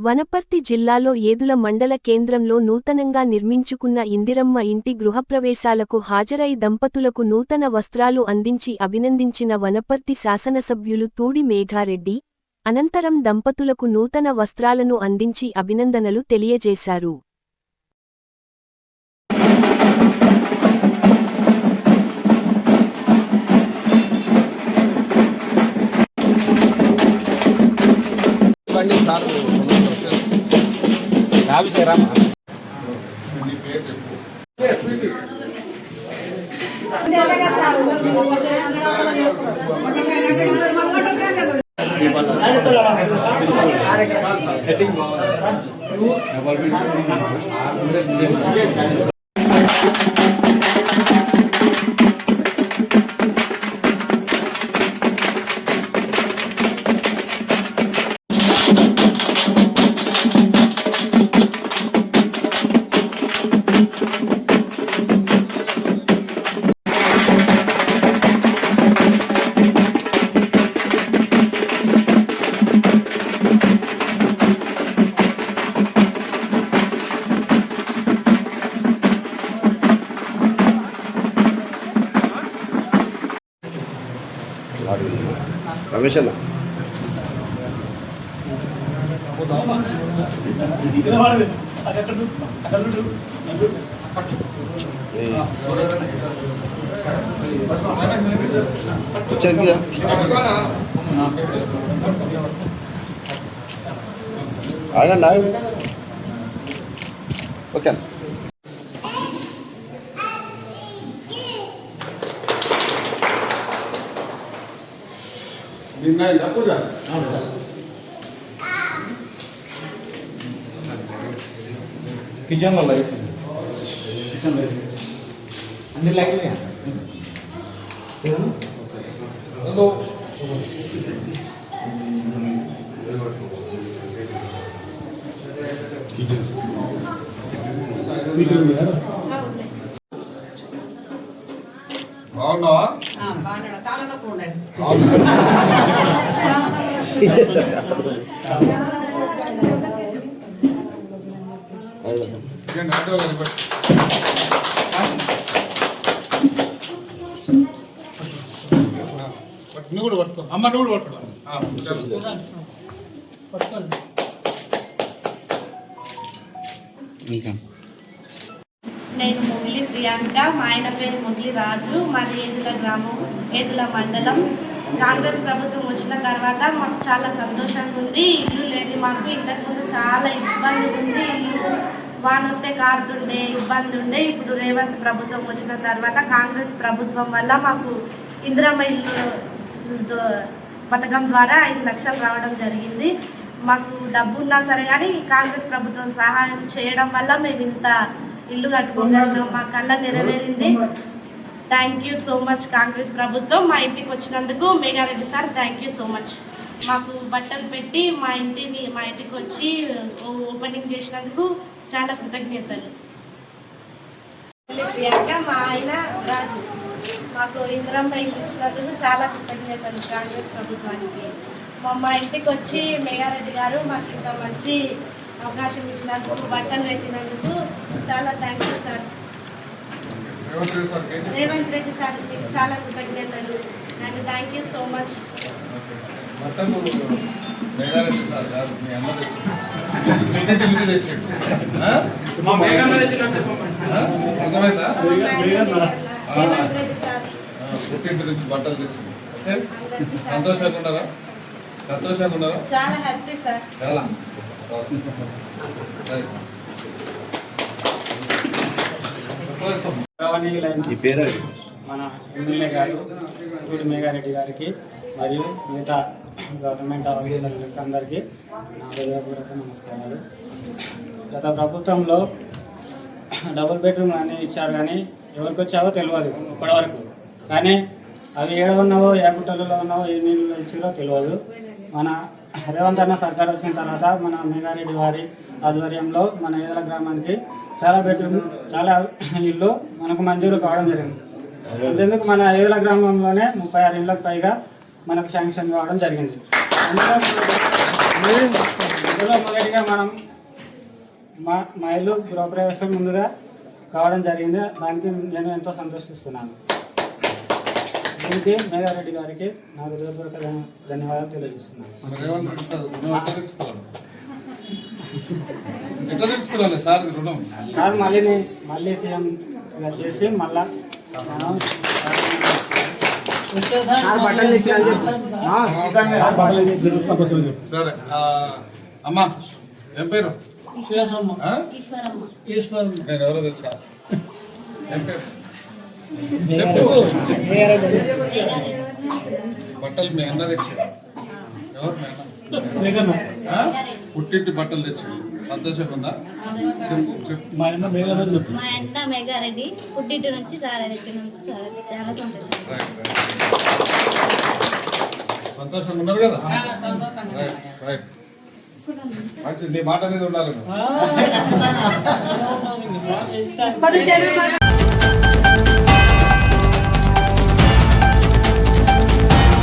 వనపర్తి జిల్లాలో ఏదుల మండల కేంద్రంలో నూతనంగా నిర్మించుకున్న ఇందిరమ్మ ఇంటి గృహప్రవేశాలకు హాజరై దంపతులకు నూతన వస్త్రాలు అందించి అభినందించిన వనపర్తి శాసనసభ్యులు తూడి మేఘారెడ్డి, అనంతరం దంపతులకు నూతన వస్త్రాలను అందించి అభినందనలు తెలియజేశారు. రమేష్ అన్న వచ్చాక ఆగండి ఓకే किचन लो लाइट अंदर लाइट नहीं हेलो బాగున్నా కాలంలో కూడా నువ్వు కూడా పట్టుకో అమ్మ నువ్వు కూడా పట్టుకోండి. నేను మొగిలి ప్రియాంక, మా ఆయన పేరు మొగిలి రాజు, మాది ఏదుల గ్రామం, ఏదుల మండలం. కాంగ్రెస్ ప్రభుత్వం వచ్చిన తర్వాత మాకు చాలా సంతోషంగా ఉంది. ఇల్లు లేని మాకు ఇంతకుముందు చాలా ఇబ్బంది ఉంది. ఇల్లు వాన వస్తే కారుతుండే ఇబ్బంది ఉండే. ఇప్పుడు రేవంత్ ప్రభుత్వం వచ్చిన తర్వాత కాంగ్రెస్ ప్రభుత్వం వల్ల మాకు ఇందిరమ్మ ఇల్లు పథకం ద్వారా 5 లక్షలు రావడం జరిగింది. మాకు డబ్బు ఉన్నా సరే కానీ కాంగ్రెస్ ప్రభుత్వం సహాయం చేయడం వల్ల మేము ఇంత ఇల్లు కట్టుకోగలిగాం. మా కళ్ళ నెరవేరింది. Thank you so much Congress ప్రభుత్వం. మా ఇంటికి వచ్చినందుకు Megha Reddy sir thank you so much. మాకు బట్టలు పెట్టి మా ఇంటికి వచ్చి ఓపెనింగ్ చేసినందుకు చాలా కృతజ్ఞతలు. ప్రియాంక, మా ఆయన రాజు, మాకు ఇందిరమ్మ ఇల్లు ఇచ్చినందుకు చాలా కృతజ్ఞతలు కాంగ్రెస్ ప్రభుత్వానికి. మా ఇంటికి వచ్చి మేఘారెడ్డి గారు మాకు ఇంత మంచి అవకాశం ఇచ్చినందుకు, బట్టలు పెట్టినందుకు చాలా thank you sir. Revanth Reddy sir మీకు చాలా కృతజ్ఞతలు and thank you so much. Megha Reddy sir గారు మీ అందరూ పుట్టింటి నుంచి బట్టలు తెచ్చింది. ఓకే, సంతోషంగా ఉన్నారా? చాలా హ్యాపీ సార్. చాలా మన ఎమ్మెల్యే గారు తూడి మేఘారెడ్డి గారికి మరియు మిగతా గవర్నమెంట్ ఆఫీసర్లకు అందరికీ నా హృదయపూర్వక నమస్కారాలు. గత ప్రభుత్వంలో డబుల్ బెడ్రూమ్ అని ఇచ్చారు, కానీ ఎవరికి వచ్చావో తెలియదు ఇప్పటివరకు. కానీ అవి ఏడ ఉన్నావో, ఏ గుట్టలలో ఉన్నావో, ఏ నీళ్ళు ఇచ్చారో తెలియదు. మన రేవంత్ అన్న సర్కార్ వచ్చిన తర్వాత మన మేఘారెడ్డి వారి ఆధ్వర్యంలో మన ఏదల గ్రామానికి చాలా బెడ్రూమ్, చాలా ఇల్లు మనకు మంజూరు కావడం జరిగింది. అంతేందుకు మన ఏదల గ్రామంలోనే 36 ఇళ్ళకు పైగా మనకు శాంక్షన్ కావడం జరిగింది. అందులో మొదటిగా మనం మా ఇల్లు గృహప్రవేశం ముందుగా కావడం జరిగింది. దానికి నేను ఎంతో సంతోషిస్తున్నాను. దీనికి మేఘారెడ్డి గారికి నా హృదయపూర్వక ధన్యవాదాలు తెలియజేస్తున్నాను. మరి రేవంత్ రెడ్డి సార్ రుణం ఎట్లా తీసుకోవాలి? ఎట్లా తీసుకోవాలి సార్ రుణం? సార్ మళ్ళీ సీఎం ఇలా చేసి మళ్ళా మనం బట్టలు తెచ్చి సరే అమ్మా ఏం పేరు? ఆ? నేను ఎవరో తెలుసా? ఏం పేరు? చెప్పు. బట్టలు మీ అన్న తెచ్చి ఎవరు మీ అన్న? ఆ? పుట్టింటి బట్టలు తెచ్చి సంతోషంగా ఉందా? చెప్పు చెప్పు. మా అన్న మేఘారెడ్డి పుట్టింటి నుంచి సారా తెచ్చినందుకు చాలా సంతోషం. సంతోషంగా ఉన్నారు కదా? రైట్. మంచిది. నీ మాట అనేది ఉండాలి.